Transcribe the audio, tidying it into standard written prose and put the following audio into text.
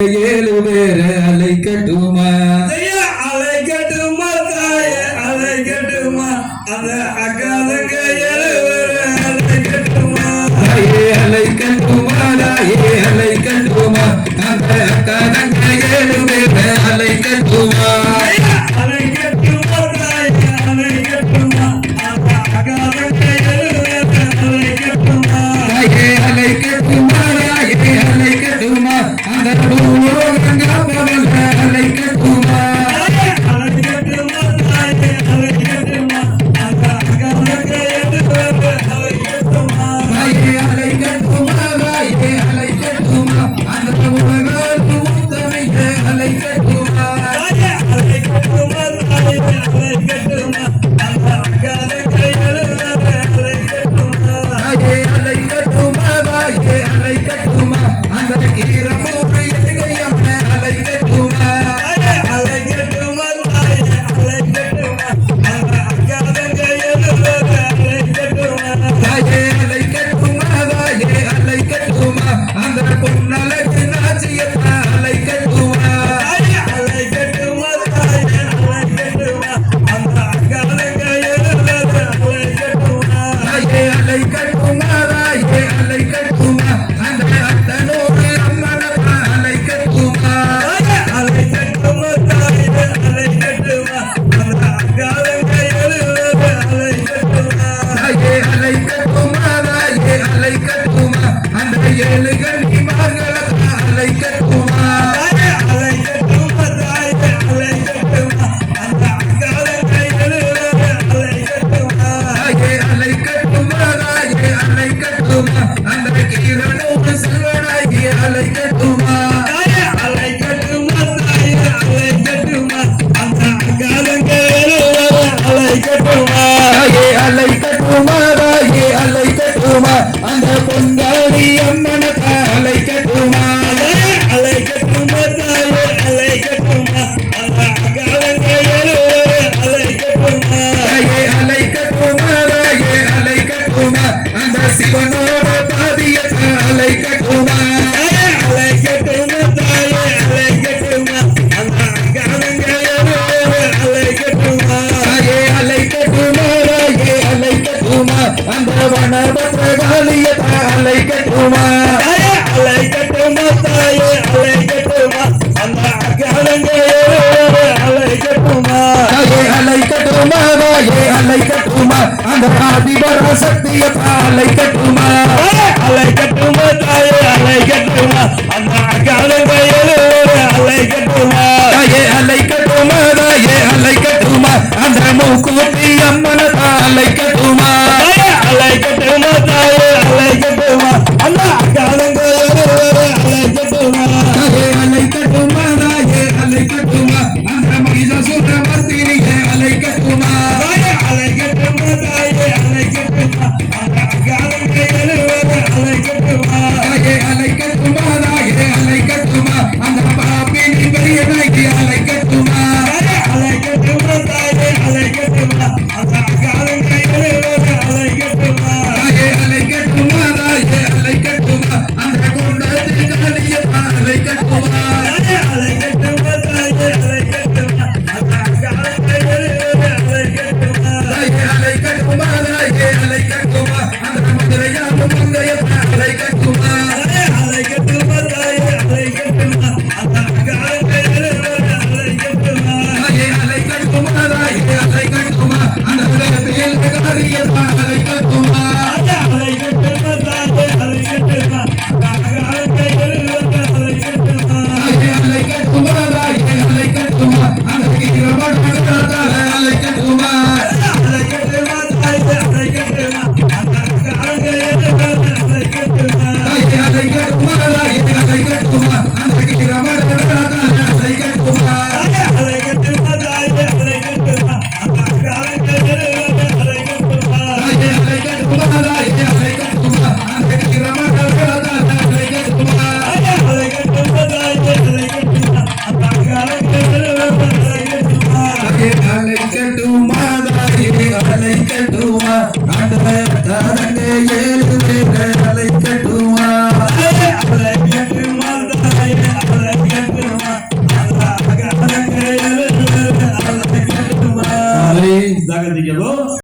ஏழு பேர அலைக்கட்டுமா அலைக்கட்டுமா தாய அலைக்கட்டுமா அந்த அக்காதங்க ஏழு பேர அலைக்கட்டுமா அலைக்கட்டுமா தாயே அலைக்கட்டுமா அந்த அக்காதங்க ஏழு பேர அலைக்கட்டுமா அலைக்கட்டுமா தாய அலைக்கட்டுமா அந்த அக்காதங்க ஏழு பேர அலைக்கட்டுமா தாயே அலைக்கட்டுமா தாயே அலைக்கட்டுமா அந்த அந்த பொங்காடி அம்மன அலைக்கட்டுமா அலைக்கட்டுமா தாயே அலைக்கட்டுமா அந்த அக்காதங்க ஏழு பேர அலைக்கட்டுமா அலைக்கட்டுமா தாயே அலைக்கட்டுமா அந்த சிவனோட பாதியத்தை அலைக்கட்டுமா அலைக்கட்டுமா தாயே அலைக்கட்டுமா அந்த அக்காதங்க ஏழு பேர அலைக்கட்டுமா அலைக்கட்டுமா தாயே அலைக்கட்டுமா அந்த வனபத்ரகாளியத்தை அலைக்கட்டுமா அலைக்கட்டுமா தாயே அலைக்கட்டுமா அந்த அக்காதங்க ஏழு பேர அலைக்கட்டுமா அலைக்கட்டுமா தாயே அலைக்கட்டுமா அந்த ஆதிபர சக்தியத்தை அலைக்கட்டுமா அலைக்கட்டுமா தாயே அலைக்கட்டுமா அந்த அக்காதங்க ஏழு பேர அலைக்கட்டுமா அலைக்கட்டுமா தாயே அலைக்கட்டுமா அந்த மூக்குத்தி அம்மனத்தை அலைக்கட்டுமா அலைக்கட்டுமா தாயே அலைக்கட்டுமா அந்த அக்காதங்க ஏழு பேர அலைக்கட்டுமா அலைக்கட்டுமா தாயே அலைக்கட்டுமா அந்த மகிஷாசுரமர்த்தினியே அலைக்கட்டுமா அலைக்கட்டுமா தாயே அலைக்கட்டுமா அந்த அக்காதங்க ஏழு பேர அலைக்கட்டுமா அலைக்கட்டுமா தாயே அலைக்கட்டுமா அந்த பாப்பினி பெரியதாகி அலைக்கட்டுமா அலைக்கட்டுமா தாயே அலைக்கட்டுமா அந்த அக்காதங்க ஏழு பேர அலைக்கட்டுமா அலைக்கட்டுமா தாயே அலைக்கட்டுமா அந்த கொண்டதி காளியப்பா அலைக்கட்டுமா அலைக்கட்டுமா தாயே அலைக்கட்டுமா அந்த அக்காதங்க ஏழு பேர அலைக்கட்டுமா அலைக்கட்டுமா தாயே அலைக்கட்டுமா அந்த மதுரையாம் மங்கையப்பா அலைக்கட்டுமா அலைக்கட்டுமா தாயே அலைக்கட்டுமா அந்த அக்காதங்க ஏழு பேர அலைக்கட்டுமா அலைக்கட்டுமா தாயே அலைக்கட்டுமா அந்த பேல் காளியப்பா அலைக்கட்டுமா அலைக்கட்டுமா தாயே அலைக்கட்டுமா அந்த அக்காதங்க ஏழு பேர அலைக்கட்டுமா அலைக்கட்டுமா தாயே அலைக்கட்டுமா அந்த கிரமணத்தால அலைக்கட்டுமா அலைக்கட்டுமா தாயே அலைக்கட்டுமா அந்த அக்காதங்க ஏழு பேர அலைக்கட்டுமா அலைக்கட்டுமா தாயே அலைக்கட்டுமா அந்த கிரமணத்தால அலைக்கட்டுமா அலைக்கட்டுமா தாயே அலைக்கட்டுமா அந்த அக்காதங்க ஏழு பேர அலைக்கட்டுமா அலைக்கட்டுமா தாயே அலைக்கட்டுமா அந்த கிரமணத்தால அலைக்கட்டுமா அலைக்கட்டுமா தாயே அலைக்கட்டுமா அந்த அக்காதங்க ஏழு பேர அலைக்கட்டுமா அலைக்கட்டுமா தாயே அலைக்கட்டுமா அந்த தாரங்க ஏழு பேர அலைக்கட்டுமா அலைக்கட்டுமா தாயே அலைக்கட்டுமா ஜகதிகளோ